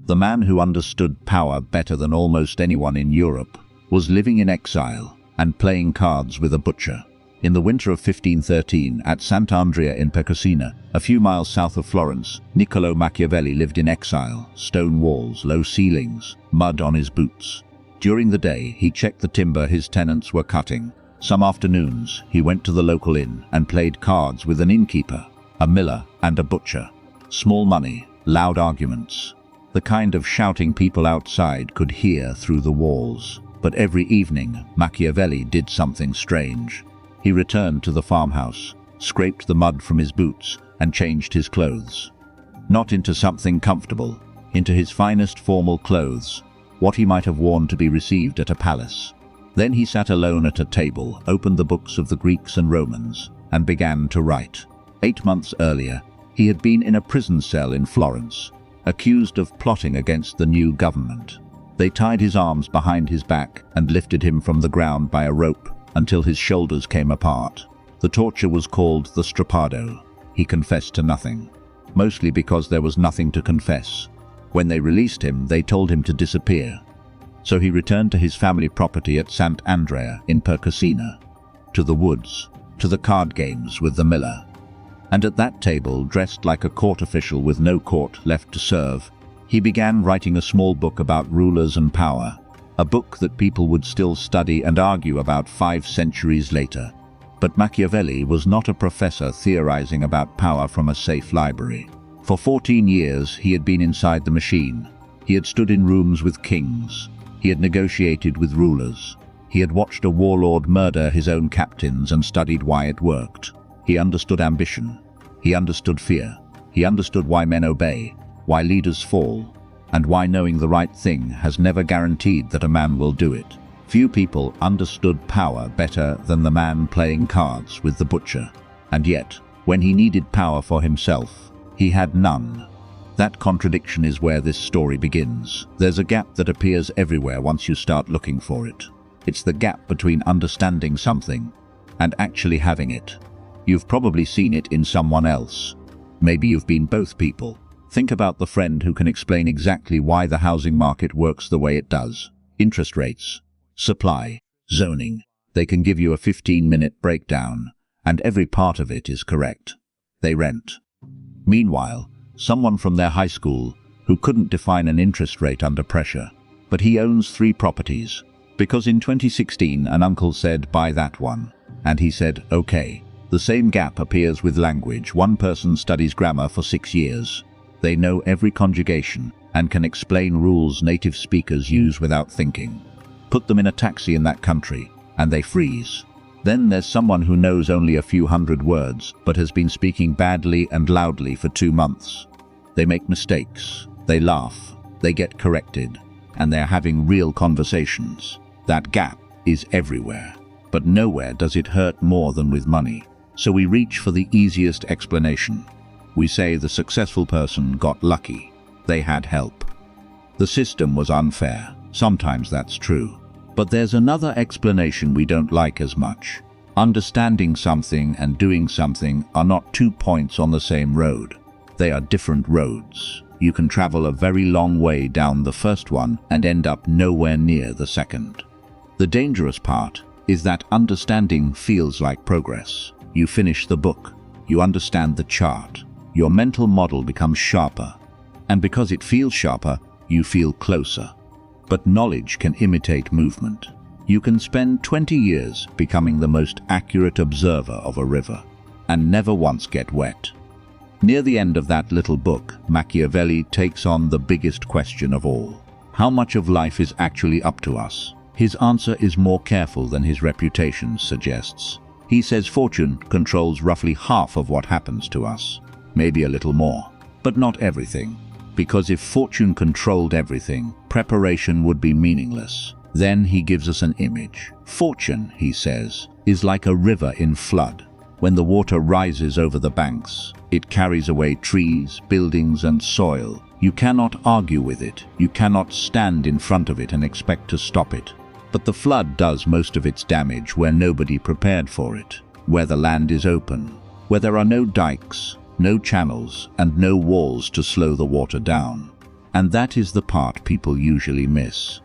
The man who understood power better than almost anyone in Europe was living in exile and playing cards with a butcher. In the winter of 1513, at Sant'Andrea in Pecosina, a few miles south of Florence, Niccolò Machiavelli lived in exile, stone walls, low ceilings, mud on his boots. During the day, he checked the timber his tenants were cutting. Some afternoons, he went to the local inn and played cards with an innkeeper, a miller, and a butcher. Small money, loud arguments. The kind of shouting people outside could hear through the walls. But every evening, Machiavelli did something strange. He returned to the farmhouse, scraped the mud from his boots, and changed his clothes. Not into something comfortable, into his finest formal clothes, what he might have worn to be received at a palace. Then he sat alone at a table, opened the books of the Greeks and Romans, and began to write. 8 months earlier, he had been in a prison cell in Florence, accused of plotting against the new government. They tied his arms behind his back and lifted him from the ground by a rope until his shoulders came apart. The torture was called the strappado. He confessed to nothing, mostly because there was nothing to confess. When they released him, they told him to disappear. So he returned to his family property at Sant'Andrea in Pecosina, to the woods, to the card games with the miller. And at that table, dressed like a court official with no court left to serve, he began writing a small book about rulers and power, a book that people would still study and argue about 5 centuries later. But Machiavelli was not a professor theorizing about power from a safe library. For 14 years, he had been inside the machine. He had stood in rooms with kings. He had negotiated with rulers. He had watched a warlord murder his own captains and studied why it worked. He understood ambition. He understood fear. He understood why men obey, why leaders fall, and why knowing the right thing has never guaranteed that a man will do it. Few people understood power better than the man playing cards with the butcher. And yet, when he needed power for himself, he had none. That contradiction is where this story begins. There's a gap that appears everywhere once you start looking for it. It's the gap between understanding something and actually having it. You've probably seen it in someone else. Maybe you've been both people. Think about the friend who can explain exactly why the housing market works the way it does. Interest rates, supply, zoning. They can give you a 15-minute breakdown, and every part of it is correct. They rent. Meanwhile, someone from their high school who couldn't define an interest rate under pressure, but he owns 3 properties, because in 2016 an uncle said, buy that one, and he said, okay. The same gap appears with language. One person studies grammar for 6 years. They know every conjugation and can explain rules native speakers use without thinking. Put them in a taxi in that country, and they freeze. Then there's someone who knows only a few hundred words, but has been speaking badly and loudly for 2 months. They make mistakes, they laugh, they get corrected, and they're having real conversations. That gap is everywhere, but nowhere does it hurt more than with money. So we reach for the easiest explanation. We say the successful person got lucky. They had help. The system was unfair. Sometimes that's true. But there's another explanation we don't like as much. Understanding something and doing something are not 2 points on the same road. They are different roads. You can travel a very long way down the first one and end up nowhere near the second. The dangerous part is that understanding feels like progress. You finish the book. You understand the chart. Your mental model becomes sharper. And because it feels sharper, you feel closer. But knowledge can imitate movement. You can spend 20 years becoming the most accurate observer of a river and never once get wet. Near the end of that little book, Machiavelli takes on the biggest question of all. How much of life is actually up to us? His answer is more careful than his reputation suggests. He says fortune controls roughly half of what happens to us, maybe a little more, but not everything. Because if fortune controlled everything, preparation would be meaningless. Then he gives us an image. Fortune, he says, is like a river in flood. When the water rises over the banks, it carries away trees, buildings, and soil. You cannot argue with it. You cannot stand in front of it and expect to stop it. But the flood does most of its damage where nobody prepared for it, where the land is open, where there are no dikes, no channels, and no walls to slow the water down. And that is the part people usually miss.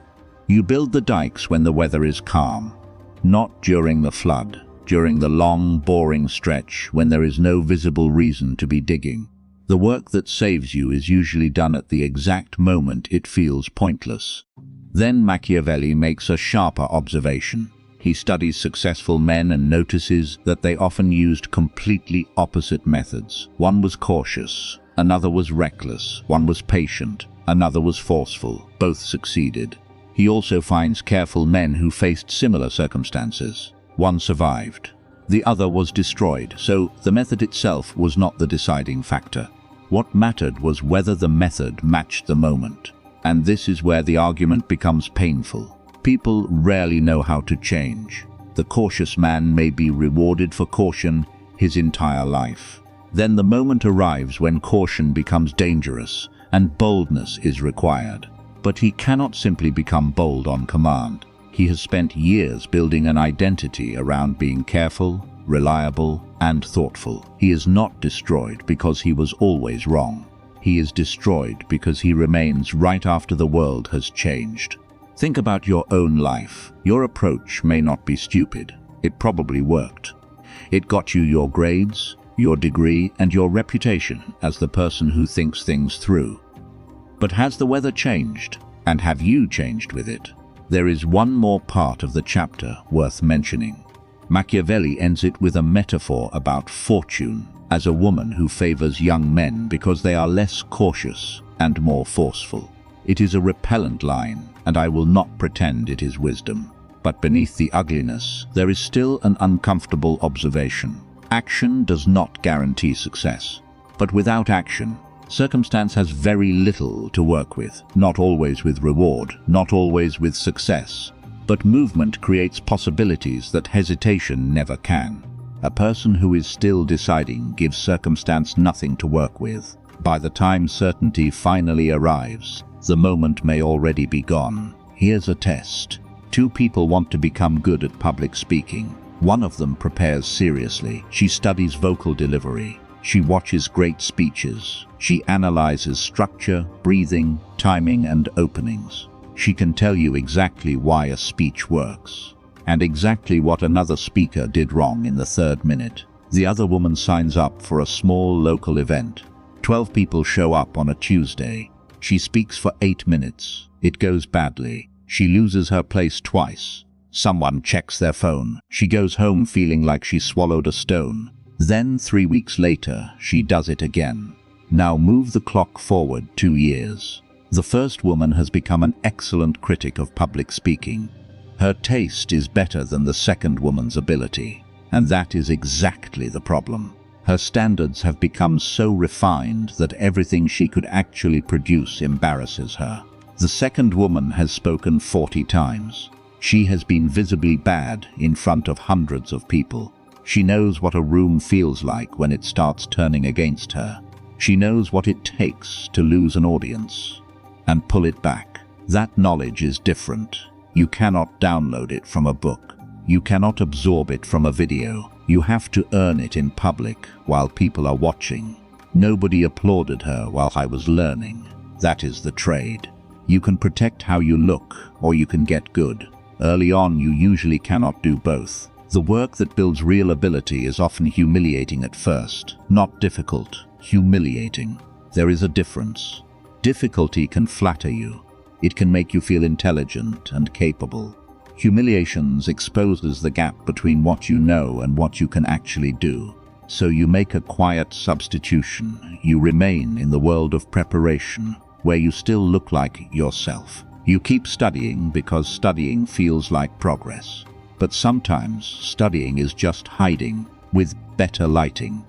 You build the dikes when the weather is calm, not during the flood, during the long, boring stretch when there is no visible reason to be digging. The work that saves you is usually done at the exact moment it feels pointless. Then Machiavelli makes a sharper observation. He studies successful men and notices that they often used completely opposite methods. One was cautious, another was reckless, one was patient, another was forceful. Both succeeded. He also finds careful men who faced similar circumstances. One survived. The other was destroyed, so the method itself was not the deciding factor. What mattered was whether the method matched the moment. And this is where the argument becomes painful. People rarely know how to change. The cautious man may be rewarded for caution his entire life. Then the moment arrives when caution becomes dangerous and boldness is required. But he cannot simply become bold on command. He has spent years building an identity around being careful, reliable, and thoughtful. He is not destroyed because he was always wrong. He is destroyed because he remains right after the world has changed. Think about your own life. Your approach may not be stupid. It probably worked. It got you your grades, your degree, and your reputation as the person who thinks things through. But has the weather changed? And have you changed with it? There is one more part of the chapter worth mentioning. Machiavelli ends it with a metaphor about fortune as a woman who favors young men because they are less cautious and more forceful. It is a repellent line, and I will not pretend it is wisdom. But beneath the ugliness, there is still an uncomfortable observation. Action does not guarantee success. But without action, circumstance has very little to work with. Not always with reward, not always with success. But movement creates possibilities that hesitation never can. A person who is still deciding gives circumstance nothing to work with. By the time certainty finally arrives, the moment may already be gone. Here's a test. Two people want to become good at public speaking. One of them prepares seriously. She studies vocal delivery. She watches great speeches. She analyzes structure, breathing, timing, and openings. She can tell you exactly why a speech works, and exactly what another speaker did wrong in the third minute. The other woman signs up for a small local event. 12 people show up on a Tuesday. She speaks for 8 minutes. It goes badly. She loses her place twice. Someone checks their phone. She goes home feeling like she swallowed a stone. Then 3 weeks later, she does it again. Now move the clock forward 2 years. The first woman has become an excellent critic of public speaking. Her taste is better than the second woman's ability. And that is exactly the problem. Her standards have become so refined that everything she could actually produce embarrasses her. The second woman has spoken 40 times. She has been visibly bad in front of hundreds of people. She knows what a room feels like when it starts turning against her. She knows what it takes to lose an audience and pull it back. That knowledge is different. You cannot download it from a book. You cannot absorb it from a video. You have to earn it in public while people are watching. Nobody applauded her while I was learning. That is the trade. You can protect how you look, or you can get good. Early on, you usually cannot do both. The work that builds real ability is often humiliating at first. Not difficult, humiliating. There is a difference. Difficulty can flatter you. It can make you feel intelligent and capable. Humiliations exposes the gap between what you know and what you can actually do. So you make a quiet substitution. You remain in the world of preparation, where you still look like yourself. You keep studying because studying feels like progress. But sometimes studying is just hiding with better lighting.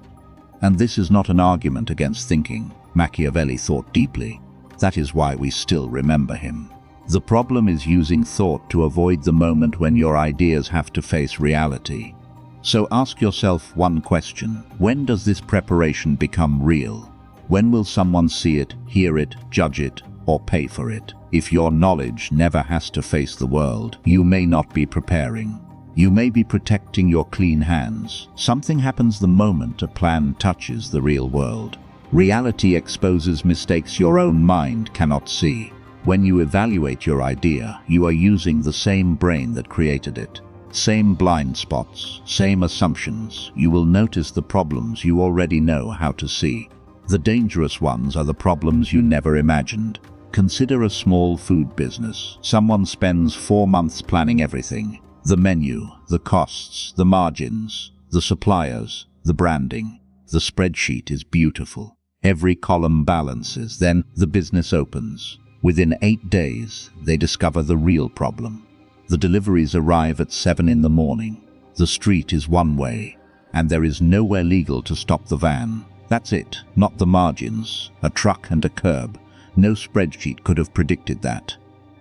And this is not an argument against thinking. Machiavelli thought deeply. That is why we still remember him. The problem is using thought to avoid the moment when your ideas have to face reality. So ask yourself one question. When does this preparation become real? When will someone see it, hear it, judge it, or pay for it? If your knowledge never has to face the world, you may not be preparing. You may be protecting your clean hands. Something happens the moment a plan touches the real world. Reality exposes mistakes your own mind cannot see. When you evaluate your idea, you are using the same brain that created it. Same blind spots, same assumptions. You will notice the problems you already know how to see. The dangerous ones are the problems you never imagined. Consider a small food business. Someone spends 4 months planning everything. The menu, the costs, the margins, the suppliers, the branding. The spreadsheet is beautiful. Every column balances. Then the business opens. Within 8 days, they discover the real problem. The deliveries arrive at 7 in the morning. The street is one way, and there is nowhere legal to stop the van. That's it, not the margins, a truck and a curb. No spreadsheet could have predicted that.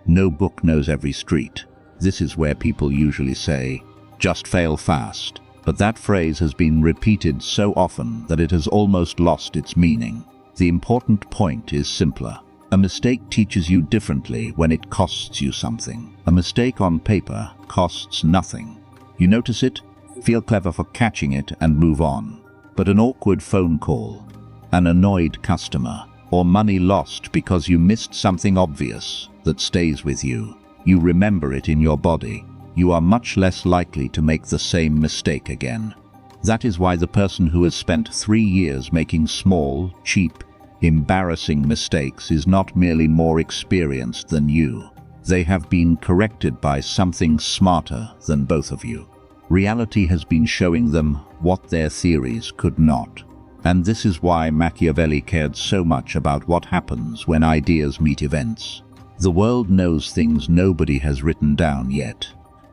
No book knows every street. This is where people usually say, just fail fast. But that phrase has been repeated so often that it has almost lost its meaning. The important point is simpler. A mistake teaches you differently when it costs you something. A mistake on paper costs nothing. You notice it, feel clever for catching it, and move on. But an awkward phone call, an annoyed customer, or money lost because you missed something obvious that stays with you. You remember it in your body. You are much less likely to make the same mistake again. That is why the person who has spent 3 years making small, cheap, embarrassing mistakes is not merely more experienced than you. They have been corrected by something smarter than both of you. Reality has been showing them what their theories could not. And this is why Machiavelli cared so much about what happens when ideas meet events. The world knows things nobody has written down yet.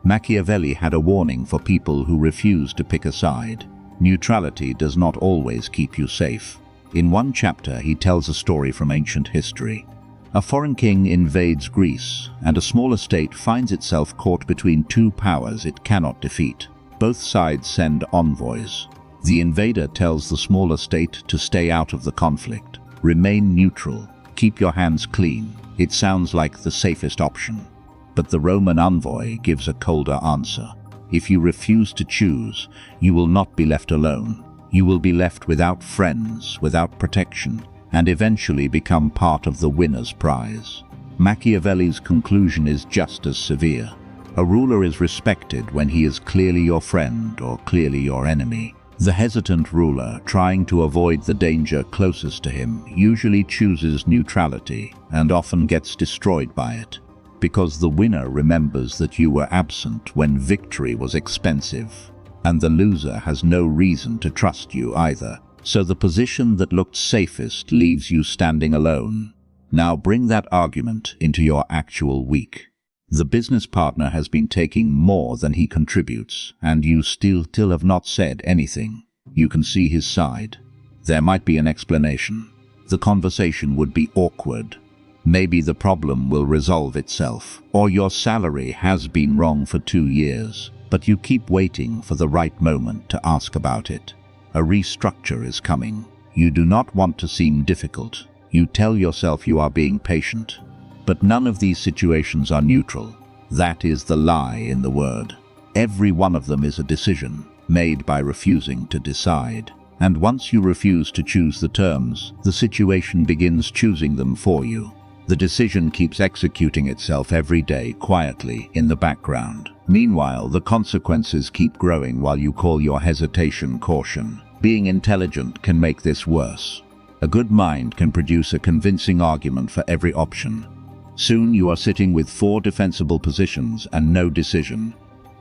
Machiavelli had a warning for people who refuse to pick a side. Neutrality does not always keep you safe. In one chapter, he tells a story from ancient history. A foreign king invades Greece, and a smaller state finds itself caught between 2 powers it cannot defeat. Both sides send envoys. The invader tells the smaller state to stay out of the conflict. Remain neutral. Keep your hands clean. It sounds like the safest option. But the Roman envoy gives a colder answer. If you refuse to choose, you will not be left alone. You will be left without friends, without protection, and eventually become part of the winner's prize. Machiavelli's conclusion is just as severe. A ruler is respected when he is clearly your friend or clearly your enemy. The hesitant ruler, trying to avoid the danger closest to him, usually chooses neutrality and often gets destroyed by it. Because the winner remembers that you were absent when victory was expensive, and the loser has no reason to trust you either. So the position that looked safest leaves you standing alone. Now bring that argument into your actual week. The business partner has been taking more than he contributes, and you still have not said anything. You can see his side. There might be an explanation. The conversation would be awkward. Maybe the problem will resolve itself, or your salary has been wrong for 2 years, but you keep waiting for the right moment to ask about it. A restructure is coming. You do not want to seem difficult. You tell yourself you are being patient. But none of these situations are neutral. That is the lie in the word. Every one of them is a decision made by refusing to decide. And once you refuse to choose the terms, the situation begins choosing them for you. The decision keeps executing itself every day quietly in the background. Meanwhile, the consequences keep growing while you call your hesitation caution. Being intelligent can make this worse. A good mind can produce a convincing argument for every option. Soon you are sitting with 4 defensible positions and no decision.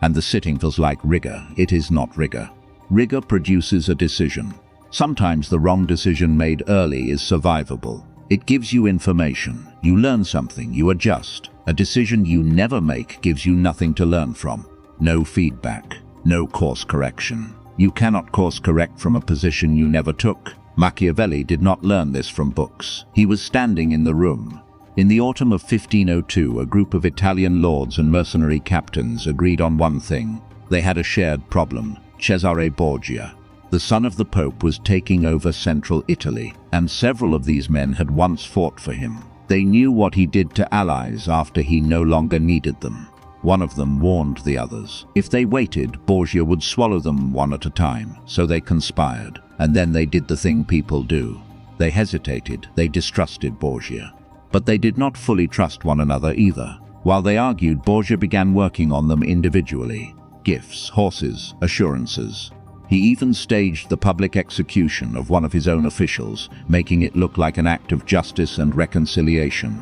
And the sitting feels like rigor. It is not rigor. Rigor produces a decision. Sometimes the wrong decision made early is survivable. It gives you information. You learn something, you adjust. A decision you never make gives you nothing to learn from. No feedback, no course correction. You cannot course correct from a position you never took. Machiavelli did not learn this from books. He was standing in the room. In the autumn of 1502, a group of Italian lords and mercenary captains agreed on one thing. They had a shared problem. Cesare Borgia, the son of the Pope, was taking over central Italy, and several of these men had once fought for him. They knew what he did to allies after he no longer needed them. One of them warned the others. If they waited, Borgia would swallow them one at a time, so they conspired, and then they did the thing people do. They hesitated, they distrusted Borgia. But they did not fully trust one another either. While they argued, Borgia began working on them individually. Gifts, horses, assurances. He even staged the public execution of one of his own officials, making it look like an act of justice and reconciliation.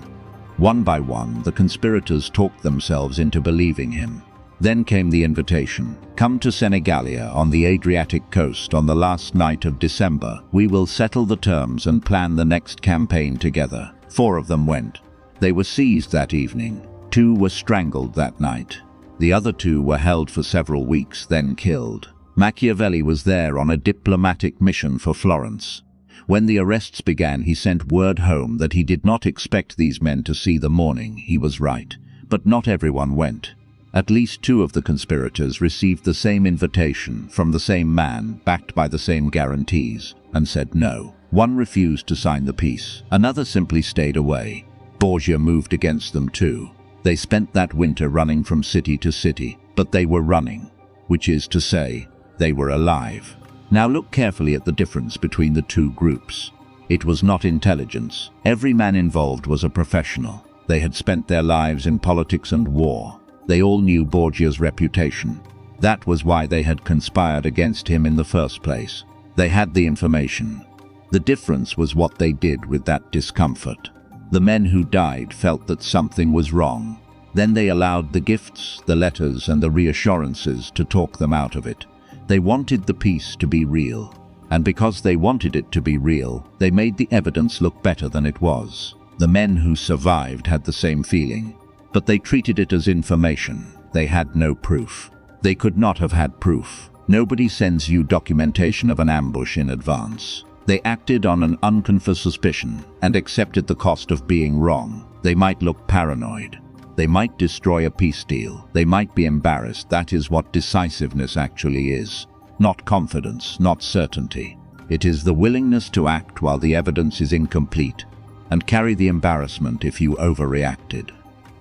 One by one, the conspirators talked themselves into believing him. Then came the invitation. Come to Senegalia on the Adriatic coast on the last night of December. We will settle the terms and plan the next campaign together. 4 of them went. They were seized that evening. 2 were strangled that night. The other 2 were held for several weeks, then killed. Machiavelli was there on a diplomatic mission for Florence. When the arrests began, he sent word home that he did not expect these men to see the morning. He was right. But not everyone went. At least 2 of the conspirators received the same invitation from the same man, backed by the same guarantees, and said no. 1 refused to sign the peace. Another simply stayed away. Borgia moved against them too. They spent that winter running from city to city, but they were running, which is to say, they were alive. Now look carefully at the difference between the 2 groups. It was not intelligence. Every man involved was a professional. They had spent their lives in politics and war. They all knew Borgia's reputation. That was why they had conspired against him in the first place. They had the information. The difference was what they did with that discomfort. The men who died felt that something was wrong. Then they allowed the gifts, the letters, and the reassurances to talk them out of it. They wanted the peace to be real. And because they wanted it to be real, they made the evidence look better than it was. The men who survived had the same feeling. But they treated it as information. They had no proof. They could not have had proof. Nobody sends you documentation of an ambush in advance. They acted on an unconfirmed suspicion and accepted the cost of being wrong. They might look paranoid. They might destroy a peace deal. They might be embarrassed. That is what decisiveness actually is. Not confidence, not certainty. It is the willingness to act while the evidence is incomplete and carry the embarrassment if you overreacted.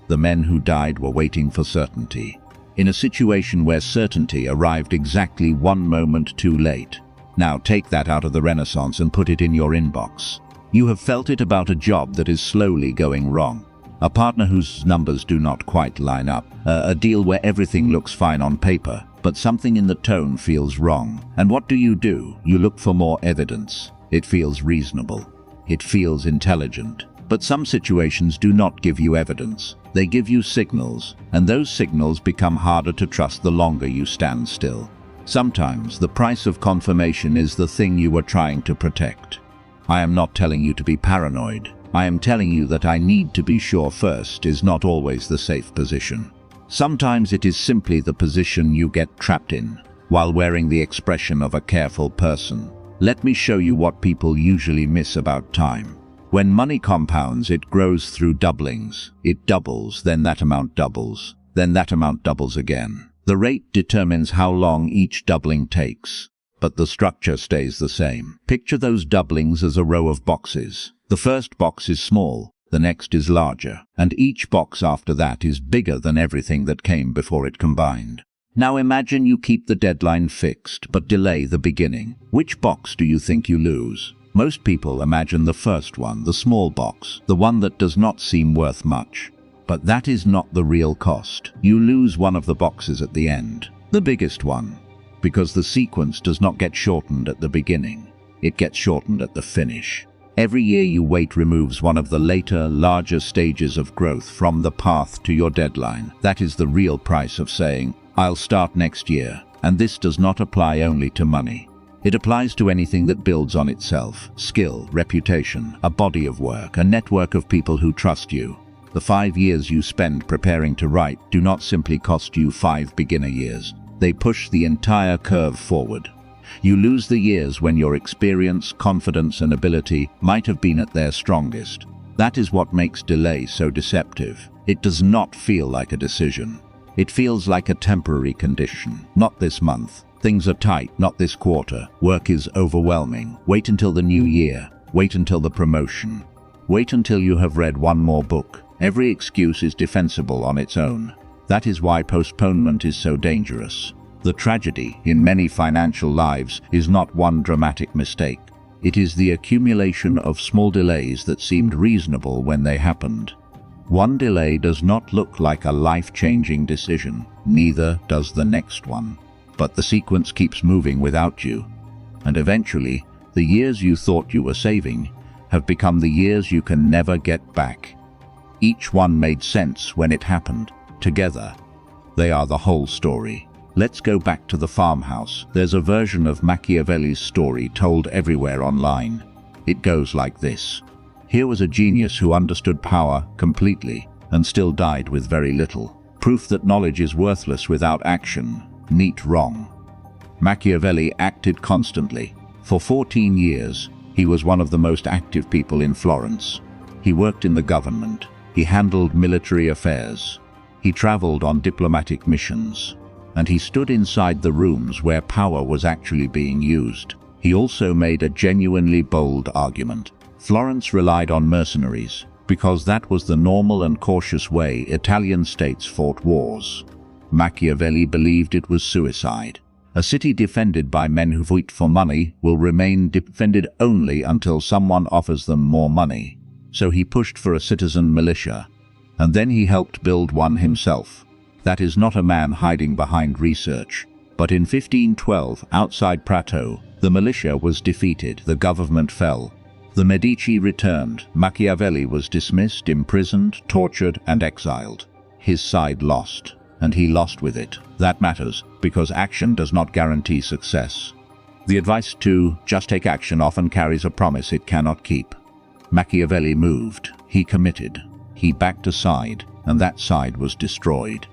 The men who died were waiting for certainty. In a situation where certainty arrived exactly 1 moment too late. Now take that out of the Renaissance and put it in your inbox. You have felt it about a job that is slowly going wrong. A partner whose numbers do not quite line up. A deal where everything looks fine on paper, but something in the tone feels wrong. And what do? You look for more evidence. It feels reasonable. It feels intelligent. But some situations do not give you evidence. They give you signals, and those signals become harder to trust the longer you stand still. Sometimes the price of confirmation is the thing you are trying to protect. I am not telling you to be paranoid. I am telling you that I need to be sure first is not always the safe position. Sometimes it is simply the position you get trapped in, while wearing the expression of a careful person. Let me show you what people usually miss about time. When money compounds, it grows through doublings. It doubles, then that amount doubles, then that amount doubles again. The rate determines how long each doubling takes, but the structure stays the same. Picture those doublings as a row of boxes. The first box is small, the next is larger, and each box after that is bigger than everything that came before it combined. Now imagine you keep the deadline fixed, but delay the beginning. Which box do you think you lose? Most people imagine the first one, the small box, the one that does not seem worth much. But that is not the real cost. You lose one of the boxes at the end, the biggest one, because the sequence does not get shortened at the beginning. It gets shortened at the finish. Every year you wait removes one of the later, larger stages of growth from the path to your deadline. That is the real price of saying, I'll start next year. And this does not apply only to money. It applies to anything that builds on itself. Skill, reputation, a body of work, a network of people who trust you. The 5 years you spend preparing to write do not simply cost you 5 beginner years. They push the entire curve forward. You lose the years when your experience, confidence, and ability might have been at their strongest. That is what makes delay so deceptive. It does not feel like a decision. It feels like a temporary condition. Not this month. Things are tight. Not this quarter. Work is overwhelming. Wait until the new year. Wait until the promotion. Wait until you have read 1 more book. Every excuse is defensible on its own. That is why postponement is so dangerous. The tragedy in many financial lives is not one dramatic mistake. It is the accumulation of small delays that seemed reasonable when they happened. One delay does not look like a life-changing decision, neither does the next one. But the sequence keeps moving without you, and eventually, the years you thought you were saving have become the years you can never get back. Each one made sense when it happened. Together, they are the whole story. Let's go back to the farmhouse. There's a version of Machiavelli's story told everywhere online. It goes like this. Here was a genius who understood power completely and still died with very little. Proof that knowledge is worthless without action. Neat wrong. Machiavelli acted constantly. For 14 years, he was one of the most active people in Florence. He worked in the government. He handled military affairs. He traveled on diplomatic missions. And he stood inside the rooms where power was actually being used. He also made a genuinely bold argument. Florence relied on mercenaries, because that was the normal and cautious way Italian states fought wars. Machiavelli believed it was suicide. A city defended by men who fight for money will remain defended only until someone offers them more money. So he pushed for a citizen militia, and then he helped build one himself. That is not a man hiding behind research. But in 1512, outside Prato, the militia was defeated, the government fell. The Medici returned. Machiavelli was dismissed, imprisoned, tortured, and exiled. His side lost, and he lost with it. That matters, because action does not guarantee success. The advice to just take action often carries a promise it cannot keep. Machiavelli moved. He committed. He backed a side, and that side was destroyed.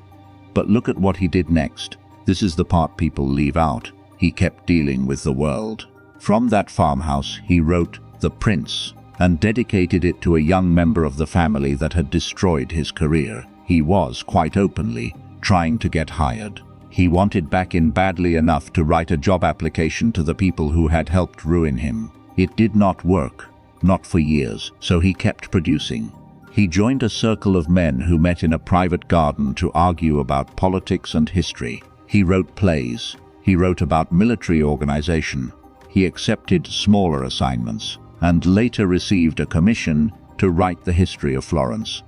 But look at what he did next. This is the part people leave out. He kept dealing with the world. From that farmhouse, he wrote The Prince, and dedicated it to a young member of the family that had destroyed his career. He was, quite openly, trying to get hired. He wanted back in badly enough to write a job application to the people who had helped ruin him. It did not work, not for years, so he kept producing. He joined a circle of men who met in a private garden to argue about politics and history. He wrote plays. He wrote about military organization. He accepted smaller assignments, and later received a commission to write the history of Florence.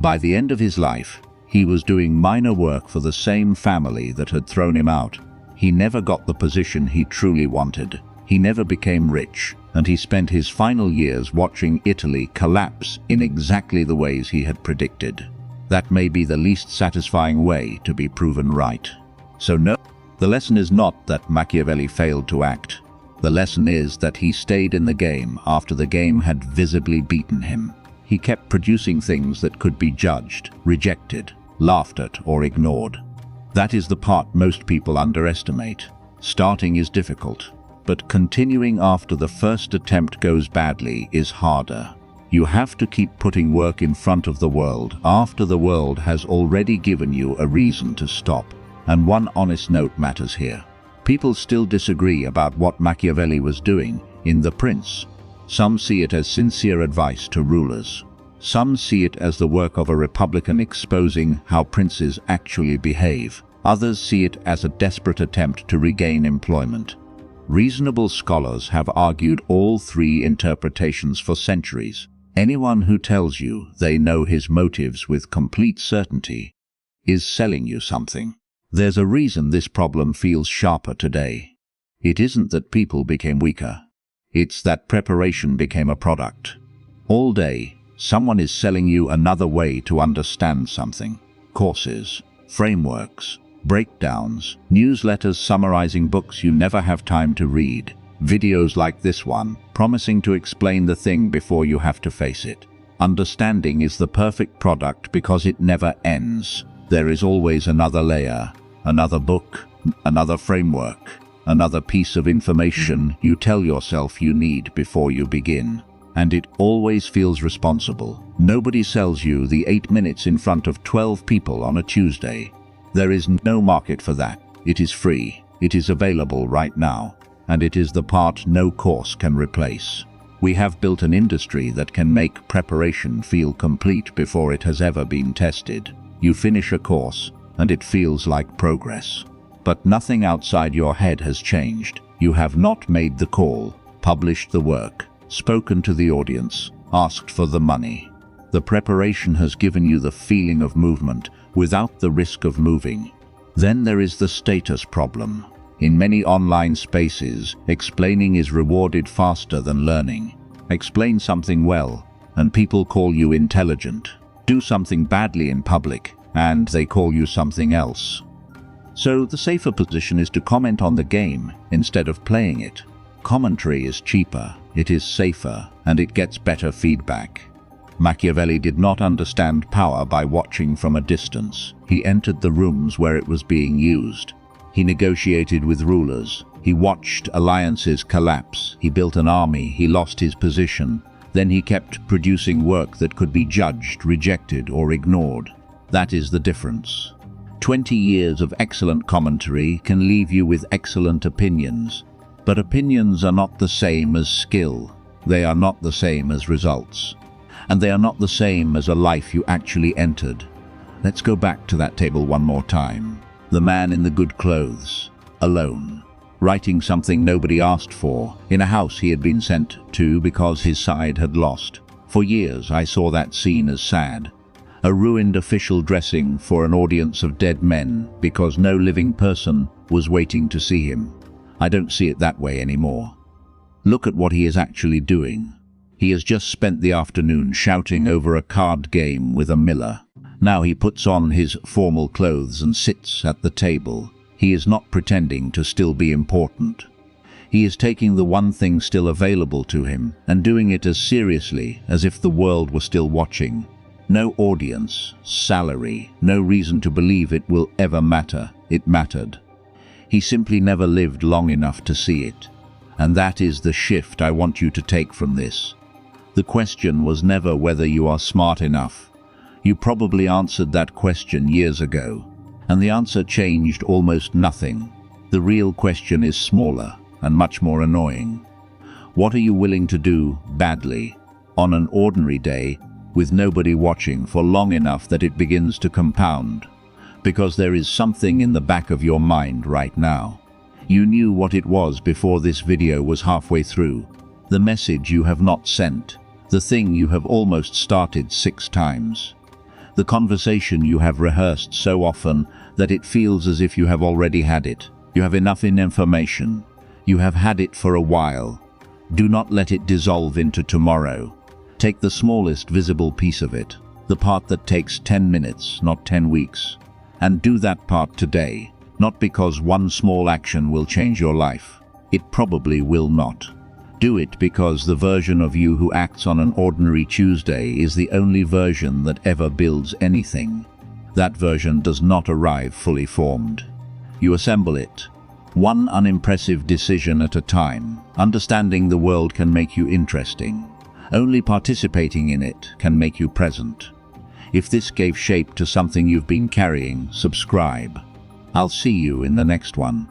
By the end of his life, he was doing minor work for the same family that had thrown him out. He never got the position he truly wanted. He never became rich, and he spent his final years watching Italy collapse in exactly the ways he had predicted. That may be the least satisfying way to be proven right. So no, the lesson is not that Machiavelli failed to act. The lesson is that he stayed in the game after the game had visibly beaten him. He kept producing things that could be judged, rejected, laughed at, or ignored. That is the part most people underestimate. Starting is difficult, but continuing after the first attempt goes badly is harder. You have to keep putting work in front of the world after the world has already given you a reason to stop. And one honest note matters here. People still disagree about what Machiavelli was doing in The Prince. Some see it as sincere advice to rulers. Some see it as the work of a republican exposing how princes actually behave. Others see it as a desperate attempt to regain employment. Reasonable scholars have argued all three interpretations for centuries. Anyone who tells you they know his motives with complete certainty is selling you something. There's a reason this problem feels sharper today. It isn't that people became weaker. It's that preparation became a product. All day, someone is selling you another way to understand something. Courses, frameworks, breakdowns, newsletters summarizing books you never have time to read, videos like this one, promising to explain the thing before you have to face it. Understanding is the perfect product because it never ends. There is always another layer, another book, another framework, another piece of information you tell yourself you need before you begin. And it always feels responsible. Nobody sells you the 8 minutes in front of 12 people on a Tuesday. There is no market for that. It is free. It is available right now. And it is the part no course can replace. We have built an industry that can make preparation feel complete before it has ever been tested. You finish a course, and it feels like progress. But nothing outside your head has changed. You have not made the call. published the work, spoken to the audience, asked for the money. The preparation has given you the feeling of movement without the risk of moving. Then there is the status problem. In many online spaces, explaining is rewarded faster than learning. Explain something well, and people call you intelligent. Do something badly in public, and they call you something else. So the safer position is to comment on the game instead of playing it. Commentary is cheaper, it is safer, and it gets better feedback. Machiavelli did not understand power by watching from a distance. He entered the rooms where it was being used. He negotiated with rulers. He watched alliances collapse. He built an army. He lost his position. Then he kept producing work that could be judged, rejected, or ignored. That is the difference. 20 years of excellent commentary can leave you with excellent opinions. But opinions are not the same as skill. They are not the same as results. And they are not the same as a life you actually entered. Let's go back to that table one more time. The man in the good clothes, alone, writing something nobody asked for, in a house he had been sent to because his side had lost. For years I saw that scene as sad. A ruined official dressing for an audience of dead men because no living person was waiting to see him. I don't see it that way anymore. Look at what he is actually doing. He has just spent the afternoon shouting over a card game with a miller. Now he puts on his formal clothes and sits at the table. He is not pretending to still be important. He is taking the one thing still available to him and doing it as seriously as if the world were still watching. No audience, salary, no reason to believe it will ever matter. It mattered. He simply never lived long enough to see it. And that is the shift I want you to take from this. The question was never whether you are smart enough. You probably answered that question years ago, and the answer changed almost nothing. The real question is smaller and much more annoying. What are you willing to do badly, on an ordinary day, with nobody watching for long enough that it begins to compound? Because there is something in the back of your mind right now. You knew what it was before this video was halfway through. The message you have not sent. The thing you have almost started 6 times. The conversation you have rehearsed so often that it feels as if you have already had it. You have enough information. You have had it for a while. Do not let it dissolve into tomorrow. Take the smallest visible piece of it, the part that takes 10 minutes, not 10 weeks. And do that part today, not because one small action will change your life. It probably will not. Do it because the version of you who acts on an ordinary Tuesday is the only version that ever builds anything. That version does not arrive fully formed. You assemble it, one unimpressive decision at a time. Understanding the world can make you interesting. Only participating in it can make you present. If this gave shape to something you've been carrying, subscribe. I'll see you in the next one.